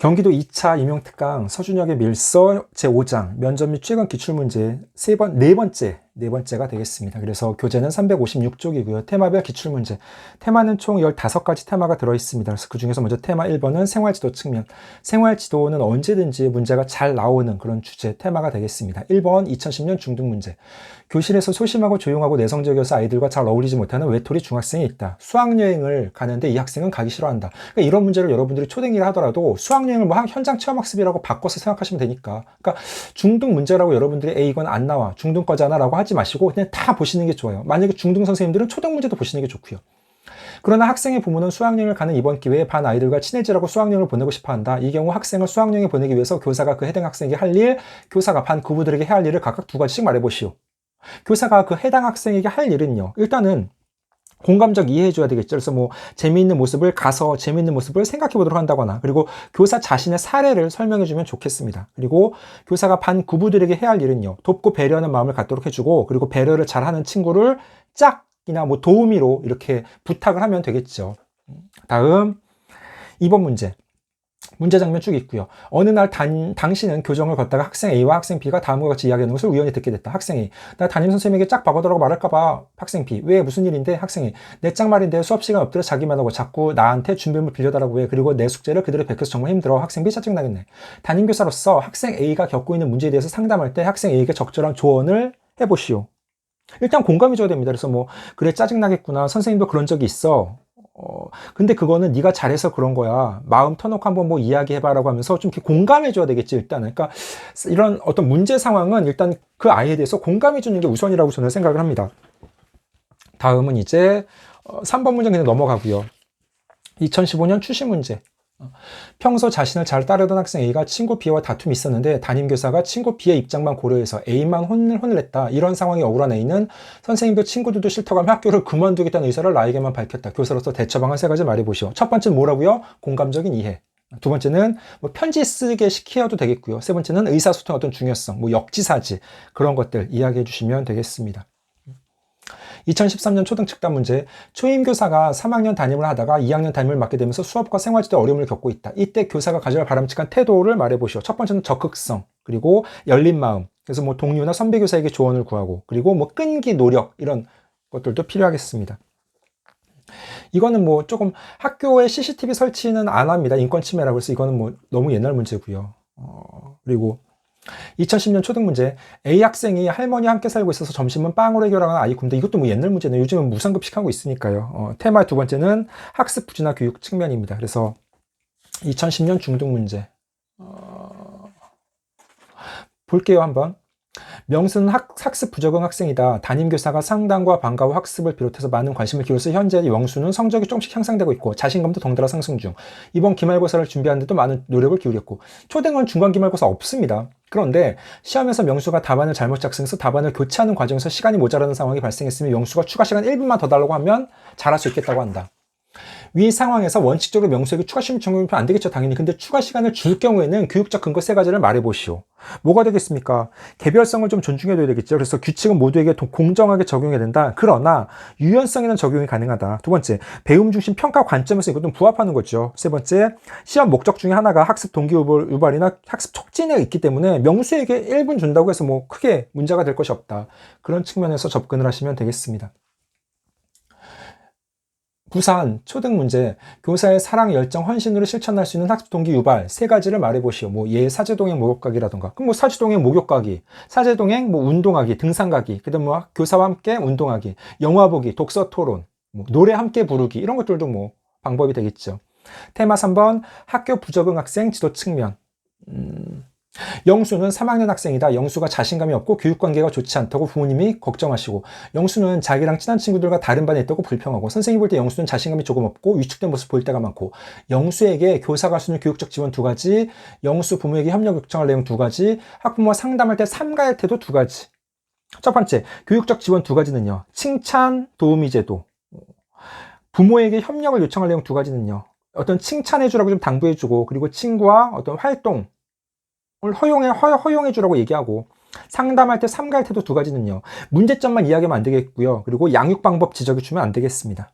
경기도 2차 임용특강 서준혁의 밀서 제5장 면접 및 최근 기출문제 네 번째가 되겠습니다. 그래서 교재는 356쪽이고요. 테마별 기출문제. 테마는 총 15가지 테마가 들어있습니다. 그래서 그 중에서 먼저 테마 1번은 생활지도 측면. 생활지도는 언제든지 문제가 잘 나오는 그런 주제, 테마가 되겠습니다. 1번 2010년 중등문제. 교실에서 소심하고 조용하고 내성적이어서 아이들과 잘 어울리지 못하는 외톨이 중학생이 있다. 수학여행을 가는데 이 학생은 가기 싫어한다. 그러니까 이런 문제를 여러분들이 초등이라 하더라도 수학여행을 뭐 현장 체험학습이라고 바꿔서 생각하시면 되니까. 그러니까 중등 문제라고 여러분들이 에이 이건 안 나와. 중등 거잖아 라고 하지 마시고 그냥 다 보시는 게 좋아요. 만약에 중등 선생님들은 초등 문제도 보시는 게 좋고요. 그러나 학생의 부모는 수학여행을 가는 이번 기회에 반 아이들과 친해지라고 수학여행을 보내고 싶어 한다. 이 경우 학생을 수학여행에 보내기 위해서 교사가 그 해당 학생에게 할 일, 교사가 반 부부들에게 해야 할 일을 각각 2가지씩 말해보시오. 교사가 그 해당 학생에게 할 일은요. 일단은 공감적 이해해줘야 되겠죠. 그래서 뭐 재미있는 모습을 가서 재미있는 모습을 생각해 보도록 한다거나, 그리고 교사 자신의 사례를 설명해주면 좋겠습니다. 그리고 교사가 반 구부들에게 해야 할 일은요. 돕고 배려하는 마음을 갖도록 해주고, 그리고 배려를 잘하는 친구를 짝이나 뭐 도우미로 이렇게 부탁을 하면 되겠죠. 다음 2번 문제. 문제 장면 쭉 있고요. 어느 날 당신은 교정을 걷다가 학생 A와 학생 B가 다음과 같이 이야기하는 것을 우연히 듣게 됐다. 학생 A. 나 담임 선생님에게 짝 바꿔달라고 말할까봐. 학생 B. 왜? 무슨 일인데? 학생 A. 내 짝 말인데 수업 시간 엎드려 자기만 하고 자꾸 나한테 준비물 빌려달라고 해. 그리고 내 숙제를 그대로 베껴서 정말 힘들어. 학생 B 짜증나겠네. 담임교사로서 학생 A가 겪고 있는 문제에 대해서 상담할 때 학생 A에게 적절한 조언을 해보시오. 일단 공감이 줘야 됩니다. 그래서 뭐 그래 짜증나겠구나. 선생님도 그런 적이 있어. 근데 그거는 네가 잘해서 그런 거야. 마음 터놓고 한번 뭐 이야기해봐라고 하면서 좀 이렇게 공감해줘야 되겠지, 일단은. 그러니까 이런 어떤 문제 상황은 일단 그 아이에 대해서 공감해주는 게 우선이라고 저는 생각을 합니다. 다음은 이제 3번 문제 그냥 넘어가고요. 2015년 추시 문제. 평소 자신을 잘 따르던 학생 A가 친구 B와 다툼이 있었는데 담임교사가 친구 B의 입장만 고려해서 A만 혼을 냈다. 이런 상황이 억울한 A는 선생님도 친구들도 싫다고 하며 학교를 그만두겠다는 의사를 나에게만 밝혔다. 교사로서 대처 방안 3가지 말해보시오. 첫 번째는 뭐라고요? 공감적인 이해. 두 번째는 뭐 편지 쓰게 시켜도 되겠고요. 세 번째는 의사소통의 어떤 중요성, 뭐 역지사지 그런 것들 이야기해 주시면 되겠습니다. 2013년 초등 측단 문제. 초임교사가 3학년 담임을 하다가 2학년 담임을 맡게 되면서 수업과 생활지도에 어려움을 겪고 있다. 이때 교사가 가져야 바람직한 태도를 말해보시오. 첫 번째는 적극성, 그리고 열린 마음. 그래서 뭐 동료나 선배 교사에게 조언을 구하고, 그리고 뭐 끈기, 노력 이런 것들도 필요하겠습니다. 이거는 뭐 조금 학교에 CCTV 설치는 안 합니다. 인권 침해라고 해서 이거는 뭐 너무 옛날 문제고요. 그리고 2010년 초등 문제. A 학생이 할머니와 함께 살고 있어서 점심은 빵으로 해결하는 아이 군데. 이것도 뭐 옛날 문제네요. 요즘은 무상급식하고 있으니까요. 테마 2번째는 학습 부주나 교육 측면입니다. 그래서 2010년 중등 문제. 볼게요, 한번. 명수는 학습 부적응 학생이다. 담임교사가 상담과 방과 후 학습을 비롯해서 많은 관심을 기울여서 현재 명수는 성적이 조금씩 향상되고 있고 자신감도 덩달아 상승 중. 이번 기말고사를 준비하는데도 많은 노력을 기울였고. 초등은 중간 기말고사 없습니다. 그런데 시험에서 명수가 답안을 잘못 작성해서 답안을 교체하는 과정에서 시간이 모자라는 상황이 발생했으면 명수가 추가 시간 1분만 더 달라고 하면 잘할 수 있겠다고 한다. 위 상황에서 원칙적으로 명수에게 추가 시험 청구하면 안 되겠죠, 당연히. 근데 추가 시간을 줄 경우에는 교육적 근거 3가지를 말해보시오. 뭐가 되겠습니까? 개별성을 좀 존중해줘야 되겠죠. 그래서 규칙은 모두에게 공정하게 적용해야 된다. 그러나 유연성에는 적용이 가능하다. 두 번째, 배움 중심 평가 관점에서 이것도 부합하는 거죠. 세 번째, 시험 목적 중에 하나가 학습 동기 유발이나 학습 촉진에 있기 때문에 명수에게 1분 준다고 해서 뭐 크게 문제가 될 것이 없다. 그런 측면에서 접근을 하시면 되겠습니다. 부산 초등 문제. 교사의 사랑, 열정, 헌신으로 실천할 수 있는 학습 동기 유발 3가지를 말해보시오. 뭐 사제동행 목욕가기라던가. 그럼 뭐 사제동행 목욕가기, 사제동행 뭐 운동하기, 등산가기, 그다음 뭐 교사와 함께 운동하기, 영화 보기, 독서 토론, 뭐 노래 함께 부르기 이런 것들도 뭐 방법이 되겠죠. 테마 3번 학교 부적응 학생 지도 측면. 영수는 3학년 학생이다. 영수가 자신감이 없고 교육관계가 좋지 않다고 부모님이 걱정하시고, 영수는 자기랑 친한 친구들과 다른 반에 있다고 불평하고, 선생님이 볼 때 영수는 자신감이 조금 없고 위축된 모습 보일 때가 많고, 영수에게 교사가 할 수 있는 교육적 지원 2가지, 영수 부모에게 협력 요청할 내용 2가지, 학부모와 상담할 때 삼가할 태도 2가지. 첫 번째, 교육적 지원 2가지는요. 칭찬, 도우미 제도. 부모에게 협력을 요청할 내용 2가지는요. 어떤 칭찬해주라고 좀 당부해주고, 그리고 친구와 어떤 활동 허용해주라고 얘기하고, 상담할 때 삼가할 태도 2가지는요. 문제점만 이야기하면 안 되겠고요. 그리고 양육 방법 지적해 주면 안 되겠습니다.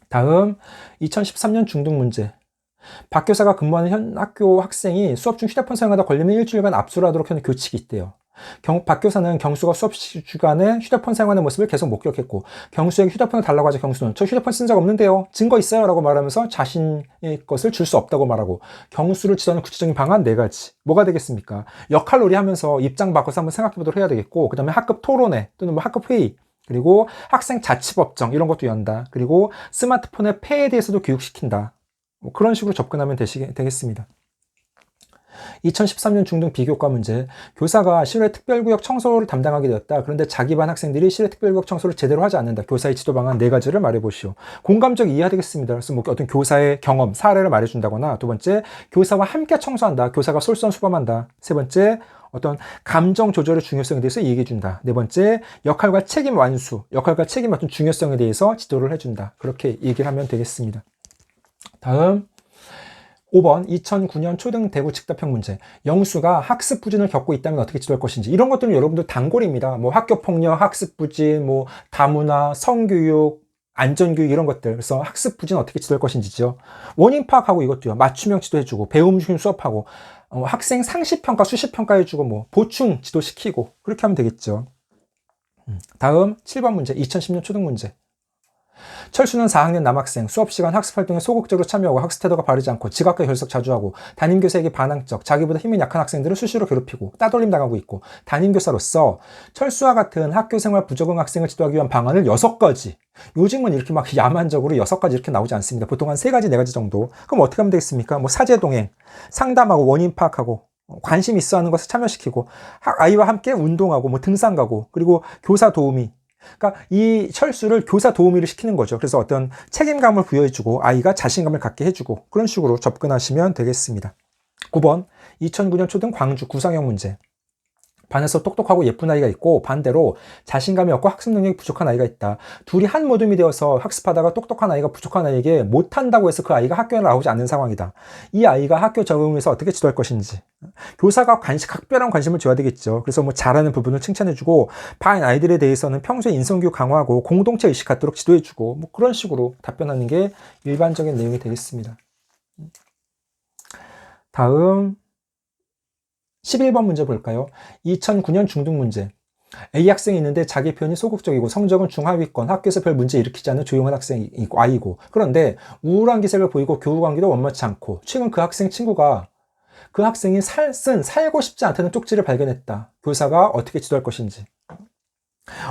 다음 2013년 중등 문제. 박 교사가 근무하는 현 학교 학생이 수업 중 휴대폰 사용하다 걸리면 일주일간 압수를 하도록 하는 교칙이 있대요. 박 교사는 경수가 수업 시간에 휴대폰 사용하는 모습을 계속 목격했고, 경수에게 휴대폰을 달라고 하자 경수는 저 휴대폰 쓴 적 없는데요, 증거 있어요 라고 말하면서 자신의 것을 줄 수 없다고 말하고, 경수를 지도하는 구체적인 방안 4가지. 뭐가 되겠습니까? 역할놀이 하면서 입장 바꿔서 한번 생각해 보도록 해야 되겠고, 그 다음에 학급 토론회 또는 뭐 학급 회의, 그리고 학생 자치법정 이런 것도 연다. 그리고 스마트폰의 폐해에 대해서도 교육시킨다. 뭐 그런 식으로 접근하면 되겠습니다. 2013년 중등 비교과 문제. 교사가 실외 특별구역 청소를 담당하게 되었다. 그런데 자기 반 학생들이 실외 특별구역 청소를 제대로 하지 않는다. 교사의 지도 방안 4가지를 말해보시오. 공감적 이해가 되겠습니다. 그래서 뭐 어떤 교사의 경험, 사례를 말해준다거나, 2번째, 교사와 함께 청소한다. 교사가 솔선수범한다. 3번째, 어떤 감정 조절의 중요성에 대해서 얘기해준다. 4번째, 역할과 책임 완수, 역할과 책임 어떤 중요성에 대해서 지도를 해준다. 그렇게 얘기를 하면 되겠습니다. 다음 5번 2009년 초등 대구 직답형 문제. 영수가 학습 부진을 겪고 있다면 어떻게 지도할 것인지. 이런 것들은 여러분들 단골입니다. 뭐 학교폭력, 학습 부진, 뭐 다문화, 성교육, 안전교육 이런 것들. 그래서 학습 부진 어떻게 지도할 것인지죠. 원인 파악하고 이것도요. 맞춤형 지도해주고 배움 중심 수업하고 학생 상시평가, 수시평가 해주고 뭐 보충 지도시키고 그렇게 하면 되겠죠. 다음 7번 문제. 2010년 초등 문제. 철수는 4학년 남학생, 수업시간 학습활동에 소극적으로 참여하고 학습 태도가 바르지 않고 지각과 결석 자주 하고 담임교사에게 반항적, 자기보다 힘이 약한 학생들을 수시로 괴롭히고 따돌림 당하고 있고, 담임교사로서 철수와 같은 학교생활 부적응 학생을 지도하기 위한 방안을 6가지. 요즘은 이렇게 막 야만적으로 6가지 이렇게 나오지 않습니다. 보통 한 3가지, 4가지 정도. 그럼 어떻게 하면 되겠습니까? 뭐 사제동행, 상담하고 원인 파악하고 관심 있어 하는 것을 참여시키고, 아이와 함께 운동하고 뭐 등산 가고, 그리고 교사 도우미. 그러니까 이 철수를 교사 도우미를 시키는 거죠. 그래서 어떤 책임감을 부여해주고 아이가 자신감을 갖게 해주고 그런 식으로 접근하시면 되겠습니다. 9번 2009년 초등 광주 구상형 문제. 반에서 똑똑하고 예쁜 아이가 있고 반대로 자신감이 없고 학습 능력이 부족한 아이가 있다. 둘이 한 모둠이 되어서 학습하다가 똑똑한 아이가 부족한 아이에게 못한다고 해서 그 아이가 학교에 나오지 않는 상황이다. 이 아이가 학교 적응에서 어떻게 지도할 것인지. 교사가 각별한 관심을 줘야 되겠죠. 그래서 뭐 잘하는 부분을 칭찬해주고 반 아이들에 대해서는 평소에 인성교육 강화하고 공동체 의식 갖도록 지도해주고 뭐 그런 식으로 답변하는 게 일반적인 내용이 되겠습니다. 다음 11번 문제 볼까요? 2009년 중등 문제. A 학생이 있는데 자기 표현이 소극적이고 성적은 중하위권, 학교에서 별 문제 일으키지 않는 조용한 학생이고 I고, 그런데 우울한 기색을 보이고 교우 관계도 원만치 않고 최근 그 학생 친구가 그 학생이 살고 싶지 않다는 쪽지를 발견했다. 교사가 어떻게 지도할 것인지.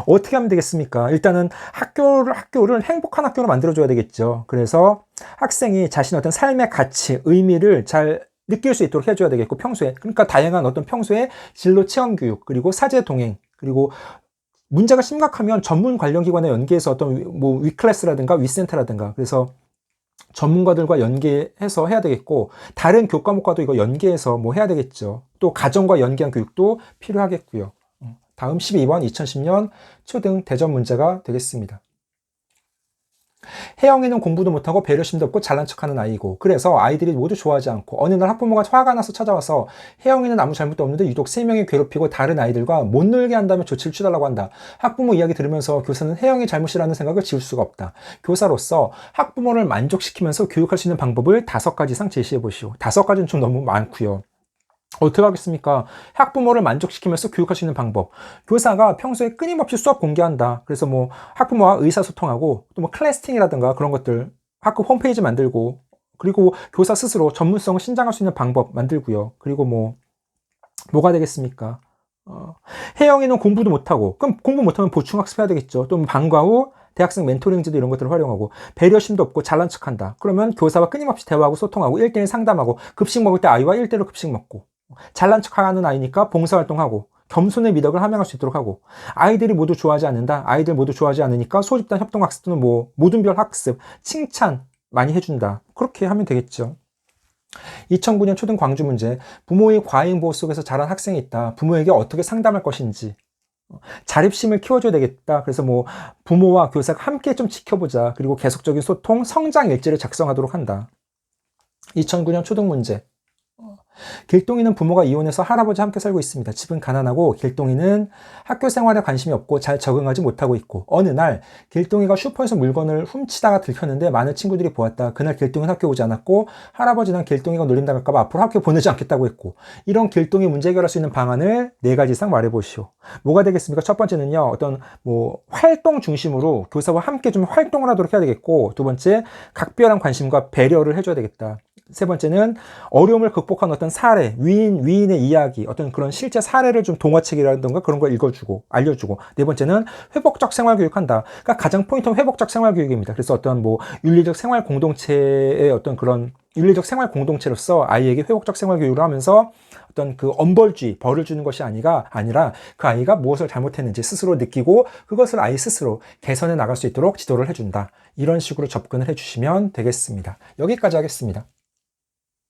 어떻게 하면 되겠습니까? 일단은 학교를 행복한 학교로 만들어줘야 되겠죠. 그래서 학생이 자신의 어떤 삶의 가치, 의미를 잘 느낄 수 있도록 해줘야 되겠고, 평소에. 그러니까 다양한 어떤 평소에 진로 체험 교육, 그리고 사제 동행, 그리고 문제가 심각하면 전문 관련 기관에 연계해서 어떤 뭐 위클래스라든가 위센터라든가, 그래서 전문가들과 연계해서 해야 되겠고, 다른 교과목과도 이거 연계해서 뭐 해야 되겠죠. 또 가정과 연계한 교육도 필요하겠고요. 다음 12번 2010년 초등 대전 문제가 되겠습니다. 혜영이는 공부도 못하고 배려심도 없고 잘난 척하는 아이고, 그래서 아이들이 모두 좋아하지 않고 어느 날 학부모가 화가 나서 찾아와서 혜영이는 아무 잘못도 없는데 유독 3명이 괴롭히고 다른 아이들과 못 놀게 한다며 조치를 취하려고 한다. 학부모 이야기 들으면서 교사는 혜영이 잘못이라는 생각을 지울 수가 없다. 교사로서 학부모를 만족시키면서 교육할 수 있는 방법을 5가지 이상 제시해 보시오. 5가지는 좀 너무 많고요. 어떻게 하겠습니까? 학부모를 만족시키면서 교육할 수 있는 방법. 교사가 평소에 끊임없이 수업 공개한다. 그래서 뭐 학부모와 의사소통하고 또 뭐 클래스팅이라든가 그런 것들 학급 홈페이지 만들고, 그리고 교사 스스로 전문성을 신장할 수 있는 방법 만들고요. 그리고 뭐가 되겠습니까? 혜영이는 공부도 못하고, 그럼 공부 못하면 보충학습해야 되겠죠. 또 방과 후 대학생 멘토링제도 이런 것들을 활용하고, 배려심도 없고 잘난 척한다. 그러면 교사와 끊임없이 대화하고 소통하고 1대1 상담하고, 급식 먹을 때 아이와 1대1로 급식 먹고, 잘난 척하는 아이니까 봉사활동하고 겸손의 미덕을 함양할 수 있도록 하고, 아이들이 모두 좋아하지 않는다. 아이들 모두 좋아하지 않으니까 소집단 협동학습 또는 뭐 모든별 학습, 칭찬 많이 해준다. 그렇게 하면 되겠죠. 2009년 초등 광주 문제. 부모의 과잉 보호 속에서 자란 학생이 있다. 부모에게 어떻게 상담할 것인지. 자립심을 키워줘야 되겠다. 그래서 뭐 부모와 교사가 함께 좀 지켜보자. 그리고 계속적인 소통, 성장 일지를 작성하도록 한다. 2009년 초등 문제. 길동이는 부모가 이혼해서 할아버지와 함께 살고 있습니다. 집은 가난하고 길동이는 학교 생활에 관심이 없고 잘 적응하지 못하고 있고, 어느 날 길동이가 슈퍼에서 물건을 훔치다가 들켰는데 많은 친구들이 보았다. 그날 길동이는 학교 오지 않았고 할아버지는 길동이가 놀림당할까 봐 앞으로 학교 보내지 않겠다고 했고, 이런 길동이 문제 해결할 수 있는 방안을 4가지 이상 말해보시오. 뭐가 되겠습니까? 첫 번째는요, 어떤 활동 중심으로 교사와 함께 좀 활동을 하도록 해야 되겠고, 두 번째, 각별한 관심과 배려를 해줘야 되겠다. 세 번째는 어려움을 극복한 어떤 사례, 위인의 이야기, 어떤 그런 실제 사례를 좀 동화책이라든가 그런 걸 읽어주고, 알려주고. 네 번째는 회복적 생활 교육한다. 그러니까 가장 포인트는 회복적 생활 교육입니다. 그래서 어떤 윤리적 생활 공동체의 어떤 그런 윤리적 생활 공동체로서 아이에게 회복적 생활 교육을 하면서 어떤 그 엄벌주의, 벌을 주는 것이 아니라 그 아이가 무엇을 잘못했는지 스스로 느끼고 그것을 아이 스스로 개선해 나갈 수 있도록 지도를 해준다. 이런 식으로 접근을 해주시면 되겠습니다. 여기까지 하겠습니다.